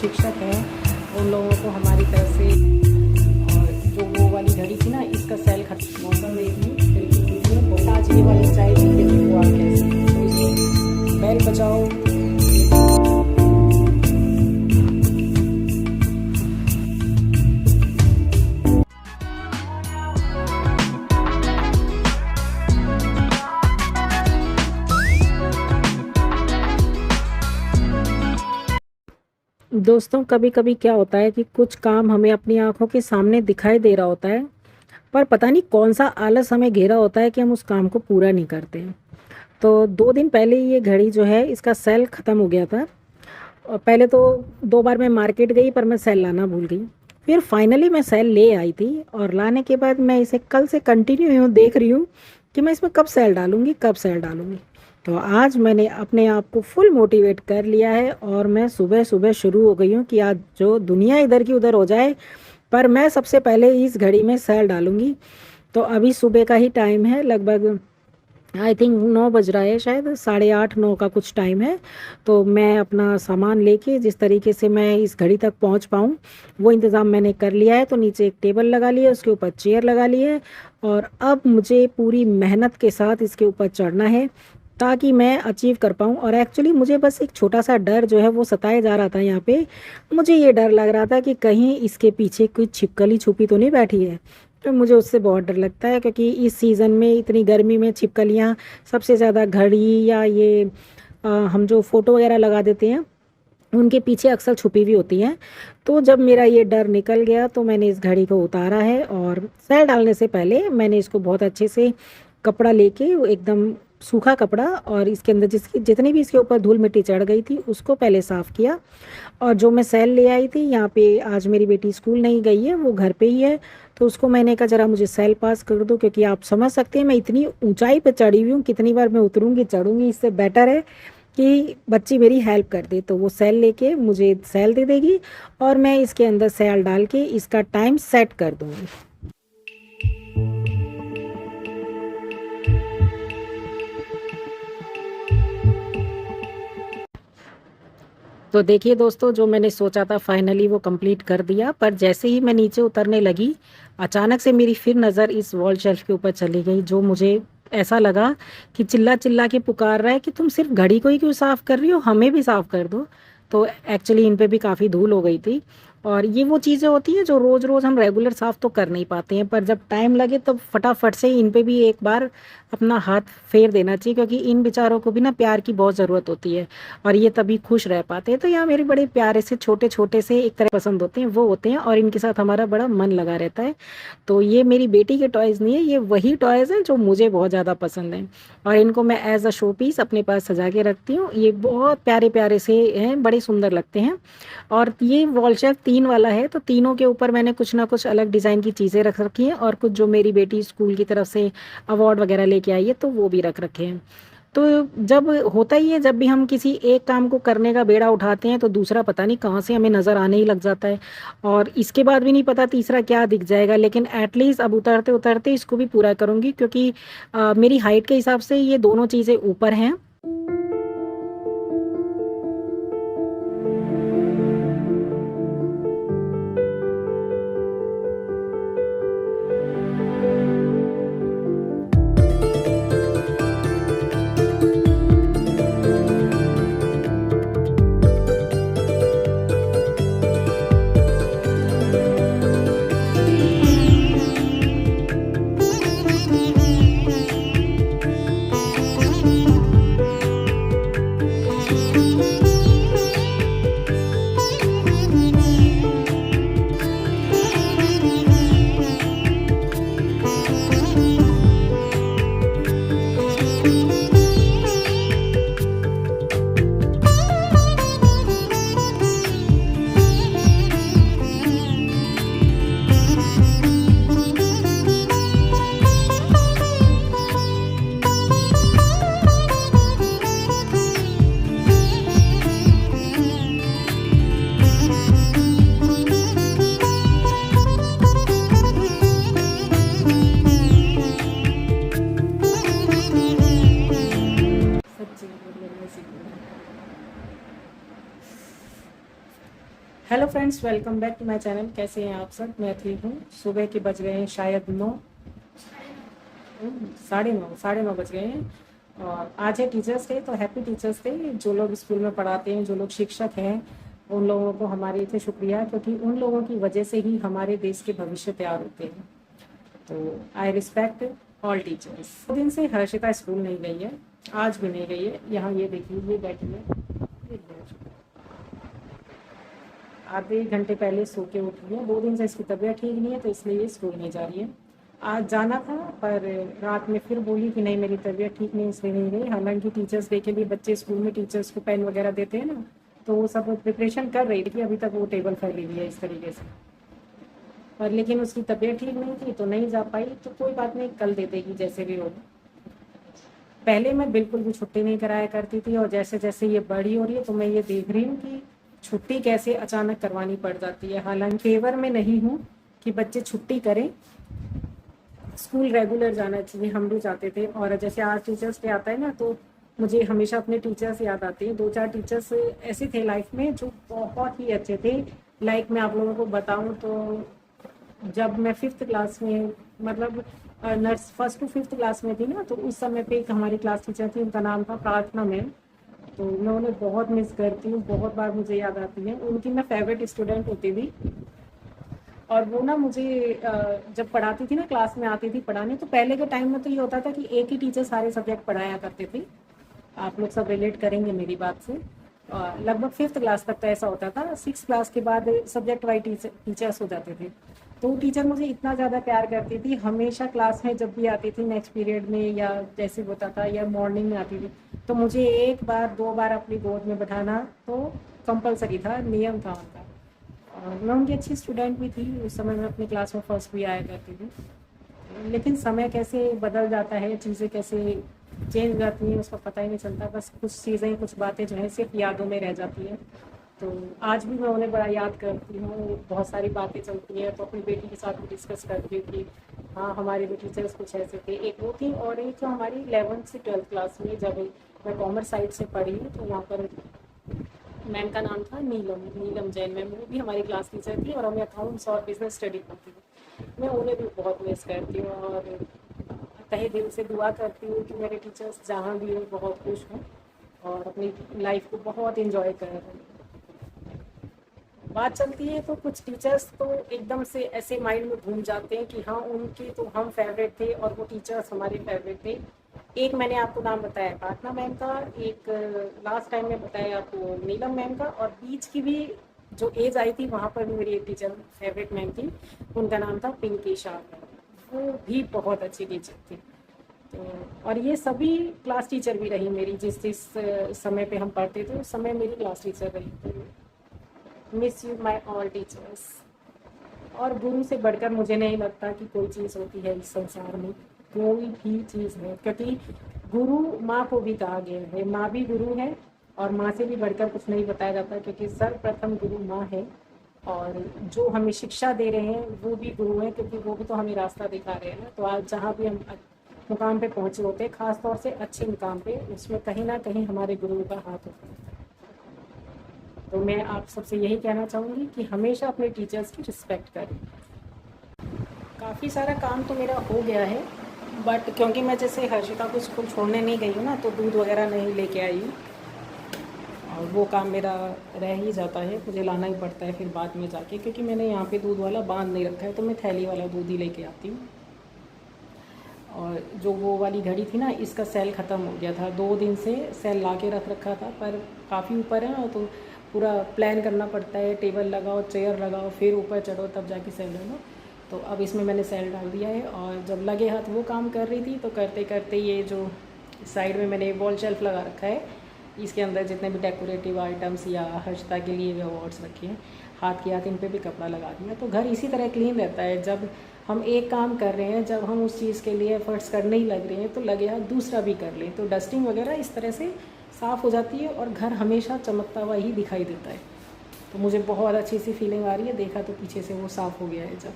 शिक्षक हैं उन लोगों को हमारी तरफ से। और जो वो वाली घड़ी थी ना, इसका सेल खत्म। मौसम देखिए बिल्कुल आज ये वाली चाय पी के देखो आप कैसे, तो इसको बैल बजाओ। दोस्तों कभी कभी क्या होता है कि कुछ काम हमें अपनी आंखों के सामने दिखाई दे रहा होता है, पर पता नहीं कौन सा आलस हमें घेरा होता है कि हम उस काम को पूरा नहीं करते हैं। तो 2 दिन पहले ये घड़ी जो है इसका सेल ख़त्म हो गया था। और पहले तो 2 बार मैं मार्केट गई पर मैं सेल लाना भूल गई। फिर फाइनली मैं सेल ले आई थी और लाने के बाद मैं इसे कल से कंटिन्यू देख रही हूँ कि मैं इसमें कब सेल डालूँगी, कब सेल डालूँगी। तो आज मैंने अपने आप को फुल मोटिवेट कर लिया है और मैं सुबह सुबह शुरू हो गई हूँ कि आज जो दुनिया इधर की उधर हो जाए, पर मैं सबसे पहले इस घड़ी में सेल डालूँगी। तो अभी सुबह का ही टाइम है, लगभग आई थिंक 9 बज रहा है, शायद 8:30-9 का कुछ टाइम है। तो मैं अपना सामान लेके जिस तरीके से मैं इस घड़ी तक पहुंच पाऊँ वो इंतज़ाम मैंने कर लिया है। तो नीचे एक टेबल लगा लिया, उसके ऊपर चेयर लगा ली है और अब मुझे पूरी मेहनत के साथ इसके ऊपर चढ़ना है ताकि मैं अचीव कर पाऊँ। और एक्चुअली मुझे बस एक छोटा सा डर जो है वो सताए जा रहा था यहाँ पे। मुझे ये डर लग रहा था कि कहीं इसके पीछे कोई छिपकली छुपी तो नहीं बैठी है। तो मुझे उससे बहुत डर लगता है क्योंकि इस सीज़न में इतनी गर्मी में छिपकलियाँ सबसे ज़्यादा घड़ी या ये हम जो फ़ोटो वगैरह लगा देते हैं उनके पीछे अक्सर छुपी हुई होती हैं। तो जब मेरा ये डर निकल गया तो मैंने इस घड़ी को उतारा है और सेल डालने से पहले मैंने इसको बहुत अच्छे से कपड़ा लेके एकदम सूखा कपड़ा और इसके अंदर जिसकी जितनी भी इसके ऊपर धूल मिट्टी चढ़ गई थी उसको पहले साफ़ किया। और जो मैं सेल ले आई थी यहाँ पे, आज मेरी बेटी स्कूल नहीं गई है, वो घर पे ही है। तो उसको मैंने कहा ज़रा मुझे सेल पास कर दो, क्योंकि आप समझ सकते हैं मैं इतनी ऊंचाई पे चढ़ी हुई हूँ, कितनी बार मैं उतरूँगी चढ़ूँगी, इससे बेटर है कि बच्ची मेरी हेल्प कर दे। तो वो सेल लेके मुझे सेल दे देगी और मैं इसके अंदर सेल डाल के इसका टाइम सेट कर दूँगी। तो देखिए दोस्तों, जो मैंने सोचा था फाइनली वो कंप्लीट कर दिया। पर जैसे ही मैं नीचे उतरने लगी, अचानक से मेरी फिर नज़र इस वॉल शेल्फ के ऊपर चली गई, जो मुझे ऐसा लगा कि चिल्ला चिल्ला के पुकार रहा है कि तुम सिर्फ घड़ी को ही क्यों साफ़ कर रही हो, हमें भी साफ़ कर दो। तो एक्चुअली इन पे भी काफ़ी धूल हो गई थी। और ये वो चीज़ें होती हैं जो रोज़ रोज़ हम रेगुलर साफ़ तो कर नहीं पाते हैं, पर जब टाइम लगे तब फटाफट से इन पे भी एक बार अपना हाथ फेर देना चाहिए, क्योंकि इन बेचारों को भी ना प्यार की बहुत ज़रूरत होती है और ये तभी खुश रह पाते हैं। तो यहाँ मेरे बड़े प्यारे से छोटे छोटे से एक तरह पसंद होते हैं, वो होते हैं और इनके साथ हमारा बड़ा मन लगा रहता है। तो ये मेरी बेटी के टॉयज़ नहीं है, ये वही टॉयज़ हैं जो मुझे बहुत ज़्यादा पसंद हैं और इनको मैं एज अ शो पीस अपने पास सजा के रखती हूँ। ये बहुत प्यारे प्यारे से हैं, बड़े सुंदर लगते हैं। और ये वॉल शेल्फ 3 वाला है, तो तीनों के ऊपर मैंने कुछ ना कुछ अलग डिज़ाइन की चीज़ें रख रखी हैं और कुछ जो मेरी बेटी स्कूल की तरफ से अवार्ड वगैरह लेके आई है तो वो भी रख रखे हैं। तो जब होता ही है, जब भी हम किसी एक काम को करने का बेड़ा उठाते हैं तो दूसरा पता नहीं कहाँ से हमें नज़र आने ही लग जाता है और इसके बाद भी नहीं पता तीसरा क्या दिख जाएगा। लेकिन एटलीस्ट अब उतरते उतरते इसको भी पूरा करूँगी, क्योंकि मेरी हाइट के हिसाब से ये दोनों चीज़ें ऊपर हैं। Friends, welcome back to my channel. कैसे हैं आप सब? मैं ठीक हूँ। सुबह के बज गए हैं शायद 9, साढ़े नौ बज गए हैं। और आज है टीचर्स डे, तो हैप्पी टीचर्स डे। जो लोग स्कूल में पढ़ाते हैं, जो लोग शिक्षक हैं, उन लोगों को हमारे इतने शुक्रिया, क्योंकि उन लोगों की वजह से ही हमारे देश के भविष्य तैयार होते हैं। तो आई रिस्पेक्ट ऑल टीचर्स। 2 दिन से हर्षिता स्कूल नहीं गई है, आज भी नहीं गई है। यहाँ ये देखिए, ये बैठी है, आधे घंटे पहले सो के उठी है। 2 दिन से इसकी तबीयत ठीक नहीं है, तो इसलिए ये स्कूल नहीं जा रही है। आज जाना था, पर रात में फिर बोली कि नहीं, मेरी तबीयत ठीक नहीं, इसलिए नहीं गई। हालांकि टीचर्स डे के लिए बच्चे स्कूल में टीचर्स को पेन वगैरह देते हैं ना, तो वो सब प्रिपरेशन कर रही थी। अभी तक वो टेबल फैली हुई है इस तरीके से, पर लेकिन उसकी तबीयत ठीक नहीं थी तो नहीं जा पाई। तो कोई बात नहीं, कल दे देगी जैसे भी हो। पहले मैं बिल्कुल भी छुट्टी नहीं कराया करती थी, और जैसे जैसे ये बड़ी हो रही है तो मैं ये देख रही हूँ कि छुट्टी कैसे अचानक करवानी पड़ जाती है। हालांकि फेवर में नहीं हूँ कि बच्चे छुट्टी करें, स्कूल रेगुलर जाना चाहिए, हम भी चाहते थे। और जैसे आज टीचर्स डे आता है ना, तो मुझे हमेशा अपने टीचर्स याद आते हैं। 2-4 टीचर्स ऐसे थे लाइफ में जो बहुत ही अच्छे थे। लाइक मैं आप लोगों को बताऊं तो जब मैं 5th क्लास में, मतलब nurse 1st to 5th class में थी ना, तो उस समय पे एक हमारी क्लास टीचर थी, उनका नाम था प्रार्थना मैम। तो मैं उन्हें बहुत मिस करती हूँ, बहुत बार मुझे याद आती है। उनकी मैं फेवरेट स्टूडेंट होती थी। और वो ना मुझे जब पढ़ाती थी ना, क्लास में आती थी पढ़ाने, तो पहले के टाइम में तो ये होता था कि एक ही टीचर सारे सब्जेक्ट पढ़ाया करते थे। आप लोग सब रिलेट करेंगे मेरी बात से। लगभग 5th क्लास तक तो ऐसा होता था। 6th क्लास के बाद सब्जेक्ट वाइज टीचर्स हो जाते थे। तो वो टीचर मुझे इतना ज़्यादा प्यार करती थी, हमेशा क्लास में जब भी आती थी, नेक्स्ट पीरियड में या जैसे होता था, या मॉर्निंग में आती थी, तो मुझे 1 बार 2 बार अपनी गोद में बैठाना तो कंपलसरी था, नियम था उनका। और मैं उनकी अच्छी स्टूडेंट भी थी। उस समय मैं अपनी क्लास में फर्स्ट भी आया करती थी। लेकिन समय कैसे बदल जाता है, चीज़ें कैसे चेंज हो जाती हैं, उसका पता ही नहीं चलता। बस कुछ चीज़ें, कुछ बातें जो है सिर्फ यादों में रह जाती हैं। तो आज भी मैं उन्हें बड़ा याद करती हूँ। बहुत सारी बातें चलती हैं, तो अपनी बेटी के साथ भी डिस्कस करती हूँ कि हाँ, हमारे भी टीचर्स कुछ ऐसे थे। एक वो थी, और एक जो हमारी 11th से 12th क्लास में, जब मैं कॉमर्स साइड से पढ़ी, तो वहाँ पर मैम का नाम था नीलम जैन मैम। वो भी हमारी क्लास टीचर थी, और हमें अकाउंट्स और बिजनेस स्टडी पढ़ती थी। मैं उन्हें भी बहुत मिस करती हूँ, और तहे दिल से दुआ करती हूँ कि मेरे टीचर्स जहाँ भी हो बहुत खुश हों और अपनी लाइफ को बहुत इंजॉय कर रहे हैं। बात चलती है तो कुछ टीचर्स तो एकदम से ऐसे माइंड में घूम जाते हैं कि हाँ, उनके तो हम फेवरेट थे और वो टीचर्स हमारे फेवरेट थे। एक मैंने आपको नाम बताया प्रार्थना मैम का, एक लास्ट टाइम में बताया आपको नीलम मैम का, और बीच की भी जो एज आई थी वहाँ पर भी मेरी एक टीचर फेवरेट मैम थी, उनका नाम था पिंकी शाह मैम। वो भी बहुत अच्छी टीचर थी। तो और ये सभी क्लास टीचर भी रही मेरी, जिस जिस समय पे हम पढ़ते थे उस समय मेरी क्लास टीचर रही। तो miss you my all teachers. और गुरु से बढ़कर मुझे नहीं लगता कि कोई चीज़ होती है इस संसार में, कोई भी चीज़ है। क्योंकि गुरु माँ को भी कहा गया है, माँ भी गुरु है, और माँ से भी बढ़कर कुछ नहीं बताया जाता, क्योंकि सर्वप्रथम गुरु माँ है। और जो हमें शिक्षा दे रहे हैं वो भी गुरु हैं, क्योंकि वो भी तो हमें रास्ता दिखा रहे हैं ना। तो आज जहाँ भी हम मुकाम पे पहुँचे होते हैं, ख़ास तौर से अच्छे मुकाम पे, उसमें कहीं ना कहीं हमारे गुरुओं का हाथ होता है। तो मैं आप सबसे यही कहना चाहूँगी कि हमेशा अपने टीचर्स की रिस्पेक्ट करें। काफ़ी सारा काम तो मेरा हो गया है, बट क्योंकि मैं जैसे हर्षिता को स्कूल छोड़ने नहीं गई हूँ ना, तो दूध वगैरह नहीं लेके आई हूँ, और वो काम मेरा रह ही जाता है, मुझे लाना ही पड़ता है फिर बाद में जाके, क्योंकि मैंने यहाँ पे दूध वाला बांध नहीं रखा है, तो मैं थैली वाला दूध ही लेके आती हूँ। और जो वो वाली घड़ी थी ना, इसका सेल ख़त्म हो गया था। 2 दिन से सेल ला के रख रखा था, पर काफ़ी ऊपर है ना, तो पूरा प्लान करना पड़ता है, टेबल लगाओ, चेयर लगाओ, फिर ऊपर चढ़ो, तब जाके सेल डालो। तो अब इसमें मैंने सेल डाल दिया है। और जब लगे हाथ वो काम कर रही थी, तो करते करते ये जो साइड में मैंने वॉल शेल्फ लगा रखा है, इसके अंदर जितने भी डेकोरेटिव आइटम्स या हर्षता के लिए अवार्ड्स रखे हैं, हाथ के हाथ इन पे भी कपड़ा लगा दिया। तो घर इसी तरह क्लीन रहता है। जब हम एक काम कर रहे हैं, जब हम उस चीज़ के लिए एफर्ट्स करने ही लग रहे हैं, तो लगे हाथ दूसरा भी कर लें, तो डस्टिंग वगैरह इस तरह से साफ़ हो जाती है, और घर हमेशा चमकता हुआ ही दिखाई देता है। तो मुझे बहुत अच्छी सी फीलिंग आ रही है। देखा तो पीछे से वो साफ़ हो गया है जब।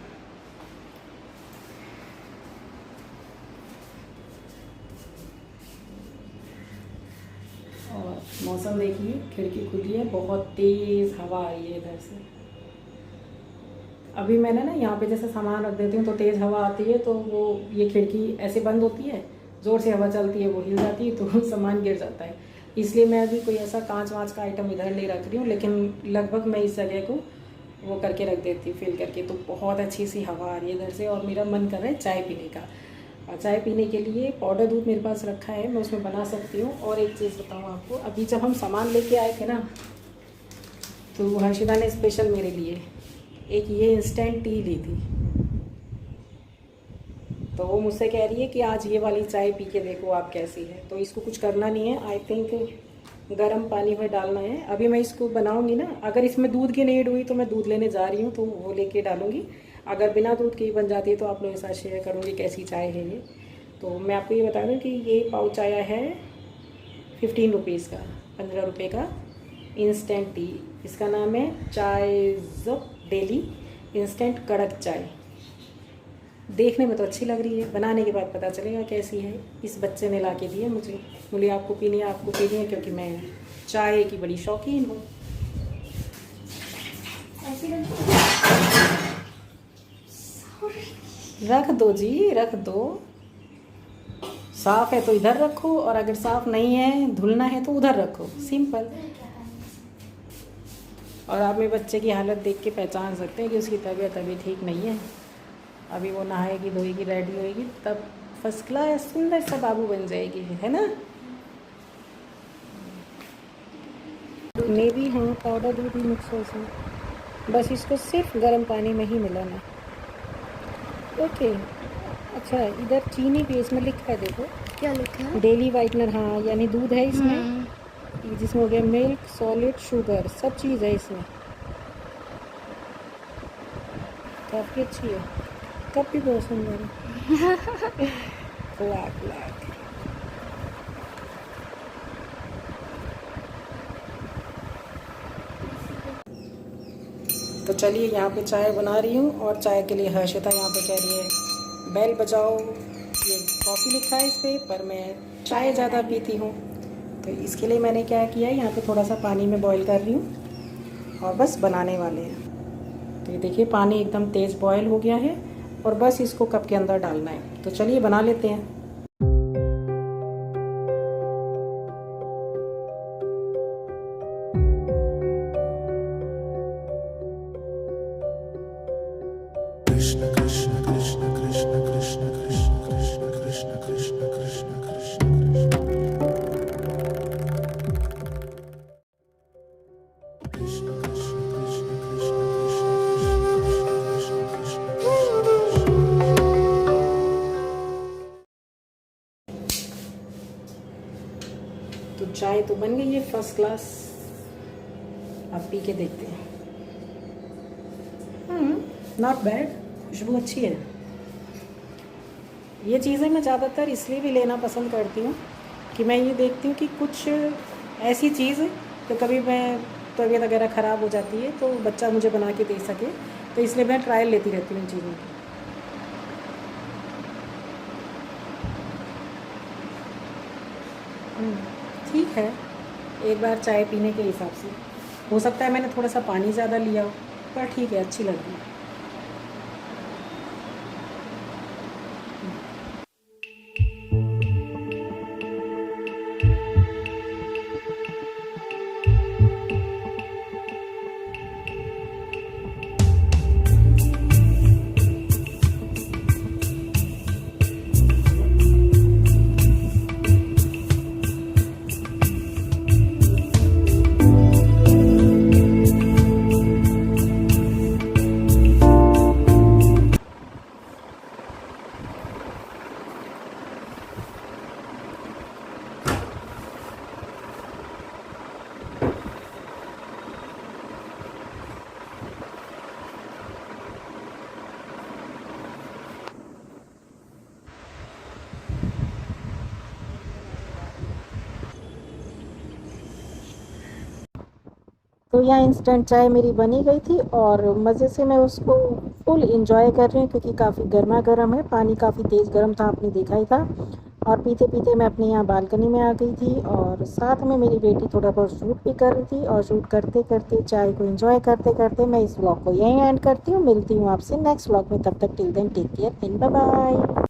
और मौसम देखिए, खिड़की खुली है, बहुत तेज़ हवा आ रही है इधर से। अभी मैंने ना यहाँ पे जैसे सामान रख देती हूँ तो तेज़ हवा आती है, तो वो ये खिड़की ऐसे बंद होती है, ज़ोर से हवा चलती है, वो हिल जाती है तो सामान गिर जाता है। इसलिए मैं अभी कोई ऐसा कांच वाँच का आइटम इधर नहीं रख रही हूँ, लेकिन लगभग मैं इस जगह को वो करके रख देती हूँ, फिल करके। तो बहुत अच्छी सी हवा आ रही है इधर से, और मेरा मन कर रहा है चाय पीने का। और चाय पीने के लिए पाउडर दूध मेरे पास रखा है, मैं उसमें बना सकती हूँ। और एक चीज़ बताऊँ आपको, अभी जब हम सामान लेके आए थे ना, तो हर्षिता ने स्पेशल मेरे लिए एक ये इंस्टेंट टी ली थी। तो वो मुझसे कह रही है कि आज ये वाली चाय पी के देखो आप कैसी है। तो इसको कुछ करना नहीं है, आई थिंक गर्म पानी में डालना है। अभी मैं इसको बनाऊंगी ना, अगर इसमें दूध की नीड हुई तो मैं दूध लेने जा रही हूँ, तो वो लेके डालूंगी। अगर बिना दूध की बन जाती है तो आप लोगों के साथ शेयर करूँगी कैसी चाय है ये। तो मैं आपको ये बता दूँ कि ये पाउच आया है 15 रुपीज़ का, 15 रुपये का इंस्टेंट टी। इसका नाम है चायज़ डेली इंस्टेंट कड़क चाय। देखने में तो अच्छी लग रही है, बनाने के बाद पता चलेगा कैसी है। इस बच्चे ने ला के दी है मुझे, बोले आपको पीनी है, आपको पीनी है, क्योंकि मैं चाय की बड़ी शौकीन हूँ। रख दो जी, रख दो। साफ़ है तो इधर रखो, और अगर साफ़ नहीं है, धुलना है तो उधर रखो, सिंपल। और आप मेरे बच्चे की हालत देख के पहचान सकते हैं कि उसकी तबीयत अभी ठीक नहीं है। अभी वो नहाएगी, धोएगी, रेडी होएगी, तब फर्स्ट क्लास सुंदर सा बाबू बन जाएगी, है ना। मे भी हाँ, पाउडर दूध ही मिक्स हो उसमें, बस इसको सिर्फ गर्म पानी में ही मिलाना। ओके। अच्छा, इधर चीनी भी इसमें लिखा है, देखो क्या लिखा है? Daily whitener. हाँ, यानी दूध है इसमें, जिसमें हो गया मिल्क, सॉलिड, शुगर, सब चीज़ है इसमें। काफ़ी अच्छी है, कप भी बहुत सुंदर है। Black black. तो चलिए, यहाँ पे चाय बना रही हूँ, और चाय के लिए हर्षिता यहाँ पे कह रही है बेल बजाओ। ये कॉफ़ी लिखा है इस पर, पर मैं चाय ज़्यादा पीती हूँ, तो इसके लिए मैंने क्या किया है, यहाँ पे थोड़ा सा पानी में बॉईल कर रही हूँ, और बस बनाने वाले हैं। तो ये देखिए, पानी एकदम तेज़ बॉयल हो गया है, और बस इसको कप के अंदर डालना है। तो चलिए बना लेते हैं। कृष्ण कृष्ण कृष्ण कृष्ण कृष्ण कृष्ण कृष्ण कृष्ण कृष्ण कृष्ण कृष्ण कृष्ण कृष्ण कृष्ण तो चाय तो बन गई है फर्स्ट क्लास, अब पी के देखते हैं। नॉट बैड, खुशबू अच्छी है। ये चीज़ें मैं ज़्यादातर इसलिए भी लेना पसंद करती हूँ कि मैं ये देखती हूँ कि कुछ ऐसी चीज़ तो कभी मैं तबीयत वगैरह ख़राब हो जाती है तो बच्चा मुझे बना के दे सके, तो इसलिए मैं ट्रायल लेती रहती हूँ इन चीज़ों की। ठीक है, एक बार चाय पीने के हिसाब से हो सकता है मैंने थोड़ा सा पानी ज़्यादा लिया हो, पर ठीक है, अच्छी लग रही है। तो यहाँ इंस्टेंट चाय मेरी बनी गई थी, और मज़े से मैं उसको फुल इंजॉय कर रही हूँ, क्योंकि काफ़ी गर्मा गर्म है, पानी काफ़ी तेज़ गर्म था, आपने देखा ही था। और पीते-पीते मैं अपनी यहाँ बालकनी में आ गई थी और साथ में मेरी बेटी थोड़ा बहुत शूट भी कर रही थी और शूट करते-करते चाय को एंजॉय करते-करते मैं इस व्लॉग को यहीं एंड करती हूँ। मिलती हूँ आपसे नेक्स्ट व्लॉग में, तब तक till then take care and bye bye.